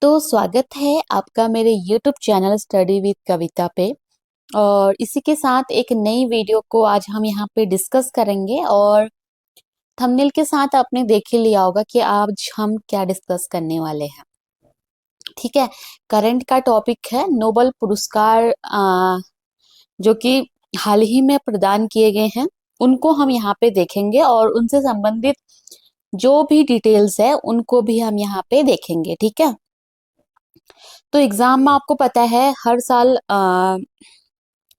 तो स्वागत है आपका मेरे YouTube चैनल स्टडी विद कविता पे। और इसी के साथ एक नई वीडियो को आज हम यहाँ पे डिस्कस करेंगे। और थंबनेल के साथ आपने देख ही लिया होगा कि आज हम क्या डिस्कस करने वाले हैं। ठीक है, करंट का टॉपिक है नोबेल पुरस्कार जो कि हाल ही में प्रदान किए गए हैं, उनको हम यहाँ पे देखेंगे और उनसे संबंधित जो भी डिटेल्स है उनको भी हम यहाँ पे देखेंगे। ठीक है, तो एग्जाम में आपको पता है हर साल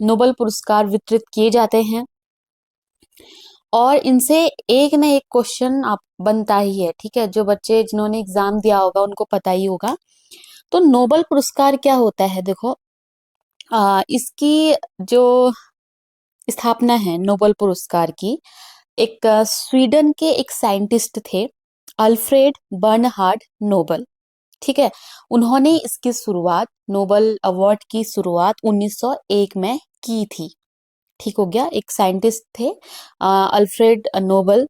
नोबेल पुरस्कार वितरित किए जाते हैं और इनसे एक ना एक क्वेश्चन आप बनता ही है। ठीक है, जो बच्चे जिन्होंने एग्जाम दिया होगा उनको पता ही होगा। तो नोबेल पुरस्कार क्या होता है, देखो इसकी जो स्थापना है नोबेल पुरस्कार की, एक स्वीडन के एक साइंटिस्ट थे, अल्फ्रेड बर्नहार्ड नोबेल। ठीक है, उन्होंने इसकी शुरुआत, नोबेल अवार्ड की शुरुआत 1901 में की थी। ठीक हो गया, एक साइंटिस्ट थे अल्फ्रेड नोबेल,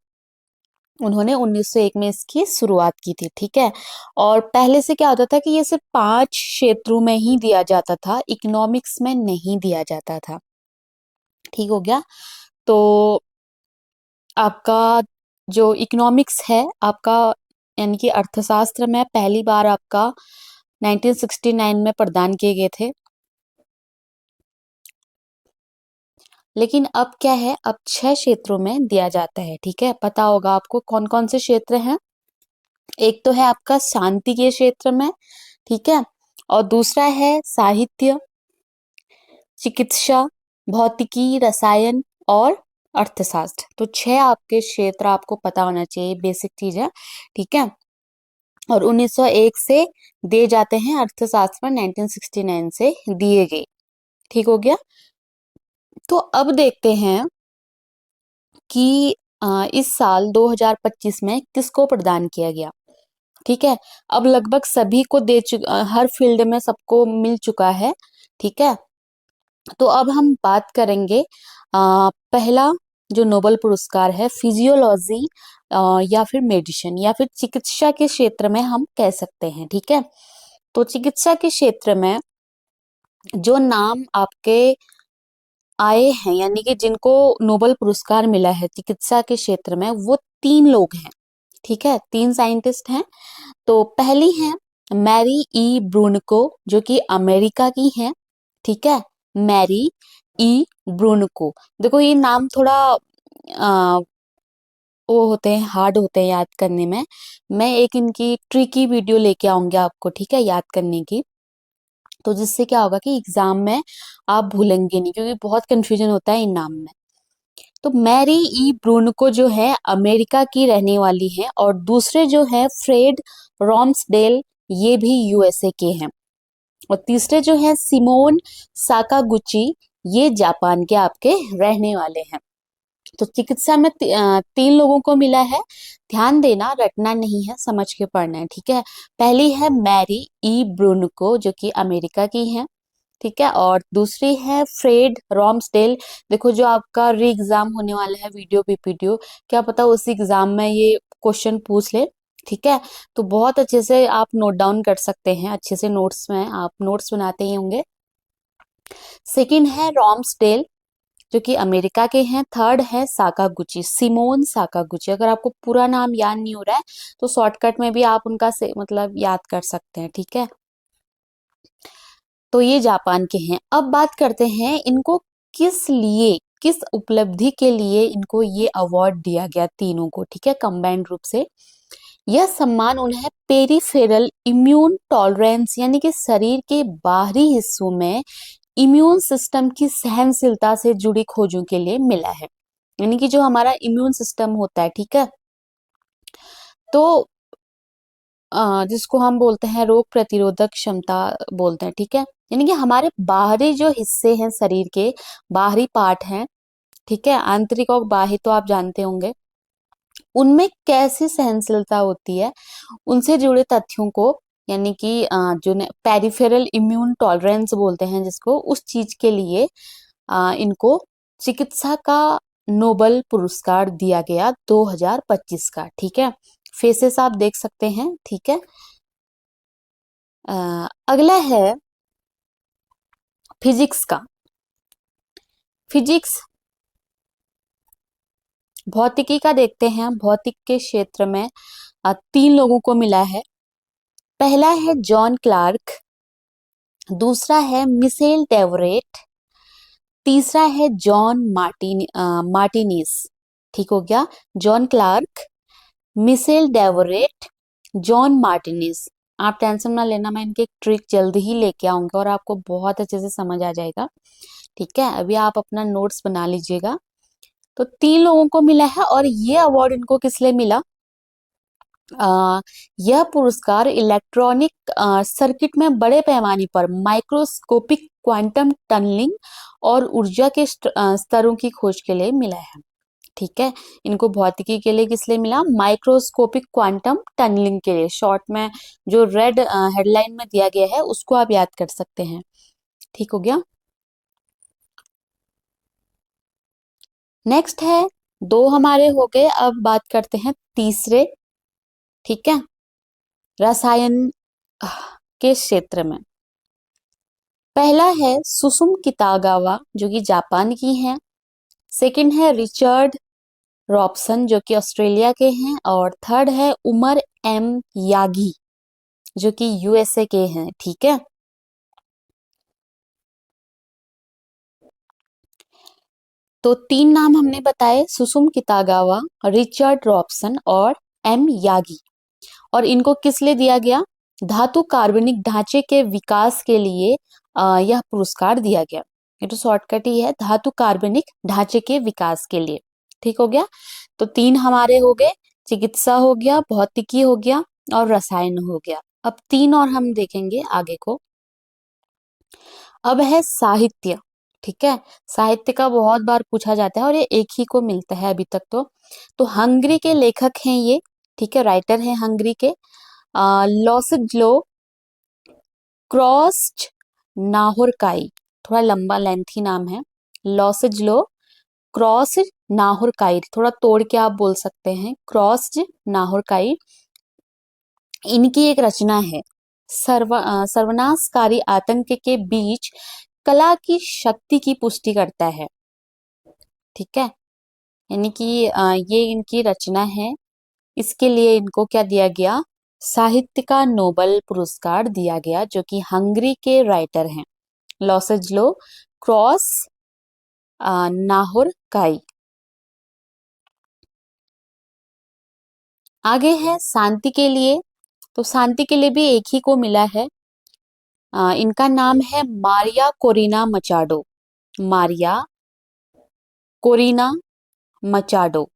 उन्होंने 1901 में इसकी शुरुआत की थी। ठीक है, और पहले से क्या होता था कि ये सिर्फ 5 क्षेत्रों में ही दिया जाता था, इकोनॉमिक्स में नहीं दिया जाता था। ठीक हो गया, तो आपका जो इकोनॉमिक्स है आपका, यानी कि अर्थशास्त्र में पहली बार आपका 1969 में प्रदान किए गए थे। लेकिन अब क्या है, अब 6 क्षेत्रों में दिया जाता है। ठीक है, पता होगा आपको कौन कौन से क्षेत्र हैं। एक तो है आपका शांति के क्षेत्र में, ठीक है, और दूसरा है साहित्य, चिकित्सा, भौतिकी, रसायन और अर्थशास्त्र। तो 6 आपके क्षेत्र आपको पता होना चाहिए, बेसिक चीज है। ठीक है, और 1901 से दिए जाते हैं, अर्थशास्त्र में 1969 से दिए गए। ठीक हो गया, तो अब देखते हैं कि इस साल 2025 में किसको प्रदान किया गया। ठीक है, अब लगभग सभी को हर फील्ड में सबको मिल चुका है। ठीक है, तो अब हम बात करेंगे पहला जो नोबेल पुरस्कार है फिजियोलॉजी या फिर मेडिसिन या फिर चिकित्सा के क्षेत्र में हम कह सकते हैं। ठीक है, तो चिकित्सा के क्षेत्र में जो नाम आपके आए हैं, यानी कि जिनको नोबेल पुरस्कार मिला है चिकित्सा के क्षेत्र में, वो 3 लोग हैं। ठीक है, 3 साइंटिस्ट हैं। तो पहली है मैरी ई ब्रूनको, जो कि अमेरिका की है। ठीक है, मैरी ई ब्रूनको। देखो ये नाम थोड़ा आ, वो होते हैं, हार्ड होते हैं याद करने में। मैं एक इनकी ट्रिकी वीडियो लेके आऊंगी आपको, ठीक है, याद करने की। तो जिससे क्या होगा कि एग्जाम में आप भूलेंगे नहीं, क्योंकि बहुत कंफ्यूजन होता है इन नाम में। तो मैरी ई ब्रूनको जो है अमेरिका की रहने वाली है, और दूसरे जो है फ्रेड रॉम्सडेल, ये भी यूएसए के हैं। और तीसरे जो है सिमोन साकागुची, ये जापान के आपके रहने वाले हैं। तो चिकित्सा में 3 लोगों को मिला है। ध्यान देना, रटना नहीं है, समझ के पढ़ना है। ठीक है, पहली है मैरी ई ब्रूनको, जो कि अमेरिका की है। ठीक है, और दूसरी है फ्रेड रॉम्सडेल। देखो जो आपका री एग्जाम होने वाला है, वीडियो पीपीटीओ, क्या पता उसी एग्जाम में ये क्वेश्चन पूछ ले। ठीक है, तो बहुत अच्छे से आप नोट डाउन कर सकते हैं, अच्छे से नोट्स में आप नोट्स बनाते ही होंगे। सेकंड है रॉम्सडेल, जो कि अमेरिका के हैं। थर्ड है साकागुची, सिमोन साकागुची। अगर आपको पूरा नाम याद नहीं हो रहा है तो शॉर्टकट में भी आप उनका से मतलब याद कर सकते हैं। ठीक है, तो ये जापान के हैं। अब बात करते हैं इनको किस लिए, किस उपलब्धि के लिए इनको ये अवार्ड दिया गया तीनों को। ठीक है, कंबाइंड रूप से यह सम्मान उन्हें पेरिफेरल इम्यून टॉलरेंस, यानी कि शरीर के बाहरी हिस्सों में इम्यून सिस्टम की सहनशीलता से जुड़ी खोजों के लिए मिला है। यानी कि जो हमारा इम्यून सिस्टम होता है, ठीक है, तो जिसको हम बोलते हैं रोग प्रतिरोधक क्षमता बोलते हैं। ठीक है, यानी कि हमारे बाहरी जो हिस्से हैं, शरीर के बाहरी पार्ट हैं, ठीक है, आंतरिक और बाह्य तो आप जानते होंगे, उनमें कैसी सहनशीलता होती है, उनसे जुड़े तथ्यों को, यानी कि जो पेरिफेरल इम्यून टॉलरेंस बोलते हैं जिसको, उस चीज के लिए इनको चिकित्सा का नोबेल पुरस्कार दिया गया 2025 का। ठीक है, फेसेस आप देख सकते हैं। ठीक है, अगला है फिजिक्स का। फिजिक्स भौतिकी का देखते हैं। भौतिक के क्षेत्र में 3 लोगों को मिला है। पहला है जॉन क्लार्क, दूसरा है मिसेल डेवरेट, तीसरा है जॉन मार्टिनीज। ठीक हो गया, John Clarke, Michel Devoret, John Martinis. आप टेंशन ना लेना, मैं इनकी एक ट्रिक जल्दी ही लेके आऊंगा और आपको बहुत अच्छे से समझ आ जाएगा। ठीक है, अभी आप अपना नोट्स बना लीजिएगा। तो 3 लोगों को मिला है और ये अवार्ड इनको किस लिए मिला? यह पुरस्कार इलेक्ट्रॉनिक सर्किट में बड़े पैमाने पर माइक्रोस्कोपिक क्वांटम टनलिंग और ऊर्जा के स्तरों की खोज के लिए मिला है। ठीक है, इनको भौतिकी के लिए किस लिए मिला? माइक्रोस्कोपिक क्वांटम टनलिंग के लिए। शॉर्ट में जो रेड हेडलाइन में दिया गया है उसको आप याद कर सकते हैं। ठीक हो गया। नेक्स्ट है, 2 हमारे हो गए, अब बात करते हैं तीसरे। ठीक है, रसायन के क्षेत्र में पहला है सुसुम कितागावा जो कि जापान की हैं। सेकंड है रिचर्ड रॉबसन जो कि ऑस्ट्रेलिया के हैं। और थर्ड है उमर एम यागी जो कि यूएसए के हैं। ठीक है, तो 3 नाम हमने बताए, सुसुम कितागावा, रिचर्ड रॉबसन और एम यागी। और इनको किस लिए दिया गया? धातु कार्बनिक ढांचे के विकास के लिए यह पुरस्कार दिया गया। ये तो शॉर्टकट ही है, धातु कार्बनिक ढांचे के विकास के लिए। ठीक हो गया, तो 3 हमारे हो गए, चिकित्सा हो गया, भौतिकी हो गया और रसायन हो गया। अब 3 और हम देखेंगे आगे को। अब है साहित्य। ठीक है, साहित्य का बहुत बार पूछा जाता है और ये एक ही को मिलता है अभी तक। तो हंगरी के लेखक हैं ये। ठीक है, राइटर हैं हंगरी के, लॉसिज्लो क्रॉस्ड नाहोरकाई। थोड़ा लंबा लेंथी नाम है, लॉसिज्लो क्रॉस नाहोरकाई। थोड़ा तोड़ के आप बोल सकते हैं, क्रॉस्ड नाहोरकाई। इनकी एक रचना है, सर्वनाशकारी आतंक के बीच कला की शक्ति की पुष्टि करता है। ठीक है, यानी कि ये इनकी रचना है, इसके लिए इनको क्या दिया गया? साहित्य का नोबेल पुरस्कार दिया गया, जो कि हंगरी के राइटर हैं, लॉसेज्लो क्रॉस नाहोरकाई। आगे है शांति के लिए। तो शांति के लिए भी एक ही को मिला है। इनका नाम है Maria Corina Machado. Maria Corina Machado.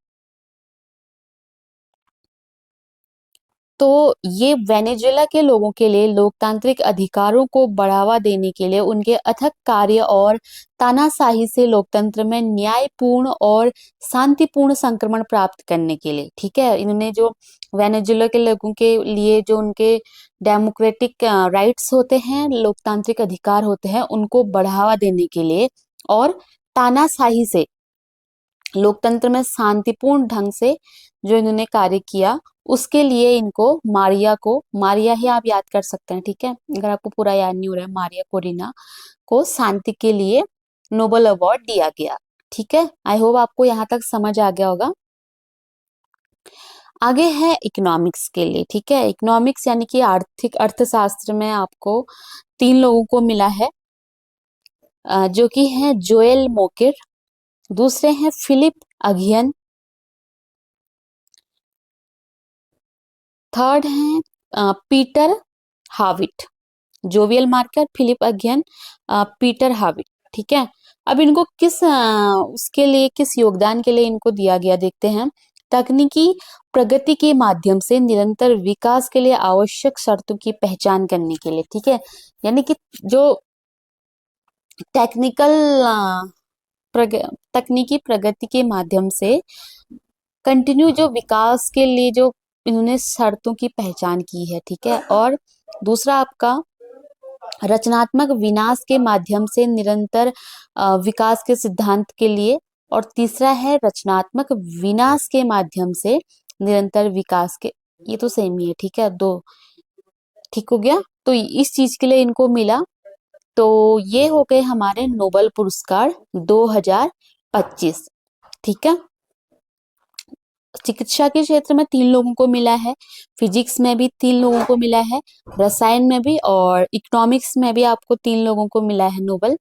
तो ये वेनेजुएला के लोगों के लिए लोकतांत्रिक अधिकारों को बढ़ावा देने के लिए उनके अथक कार्य और तानाशाही से लोकतंत्र में न्यायपूर्ण और शांतिपूर्ण संक्रमण प्राप्त करने के लिए। ठीक है, इन्होंने जो वेनेजुएला के लोगों के लिए जो उनके डेमोक्रेटिक राइट्स होते हैं, लोकतांत्रिक अधिकार होते हैं, उनको बढ़ावा देने के लिए और तानाशाही से लोकतंत्र में शांतिपूर्ण ढंग से जो इन्होंने कार्य किया, उसके लिए इनको मारिया ही आप याद कर सकते हैं। ठीक है, अगर आपको पूरा याद नहीं हो रहा है, मारिया कोरिना को शांति के लिए नोबेल अवार्ड दिया गया। ठीक है, आई होप आपको यहाँ तक समझ आ गया होगा। आगे है इकोनॉमिक्स के लिए। ठीक है, इकोनॉमिक्स यानी कि आर्थिक अर्थशास्त्र में आपको 3 लोगों को मिला है, जो कि है जोएल मोकिर, दूसरे हैं फिलिप अगियन, थर्ड हैं Peter Howitt. Joel Mokyr, Philippe Aghion, Peter Howitt. ठीक है, अब इनको उसके लिए, किस योगदान के लिए इनको दिया गया देखते हैं। तकनीकी प्रगति के माध्यम से निरंतर विकास के लिए आवश्यक शर्तों की पहचान करने के लिए। ठीक है, यानी कि जो टेक्निकल तकनीकी प्रगति के माध्यम से कंटिन्यू जो विकास के लिए जो इन्होंने शर्तों की पहचान की है। ठीक है, और दूसरा आपका रचनात्मक विनाश के माध्यम से निरंतर विकास के सिद्धांत के लिए, और तीसरा है रचनात्मक विनाश के माध्यम से निरंतर विकास के। ये तो सेम ही है। ठीक है, 2 ठीक हो गया। तो इस चीज के लिए इनको मिला। तो ये हो गए हमारे नोबेल पुरस्कार 2025। ठीक है। चिकित्सा के क्षेत्र में 3 लोगों को मिला है, फिजिक्स में भी 3 लोगों को मिला है, रसायन में भी और इकोनॉमिक्स में भी आपको 3 लोगों को मिला है नोबेल।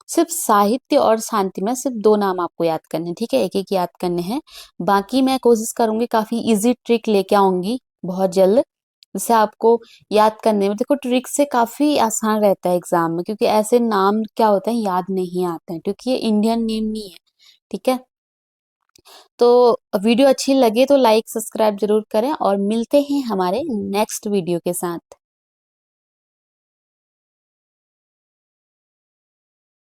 सिर्फ साहित्य और शांति में सिर्फ 2 नाम आपको याद करने हैं, ठीक है, एक एक याद करने हैं। बाकी मैं कोशिश करूंगी काफी इजी ट्रिक लेके आऊंगी बहुत जल्द, जिससे आपको याद करने में, देखो ट्रिक से काफी आसान रहता है एग्जाम में, क्योंकि ऐसे नाम क्या होते हैं याद नहीं आते हैं, क्योंकि ये इंडियन नेम नहीं है। ठीक है। तो वीडियो अच्छी लगे तो लाइक सब्सक्राइब जरूर करें और मिलते हैं हमारे नेक्स्ट वीडियो के साथ।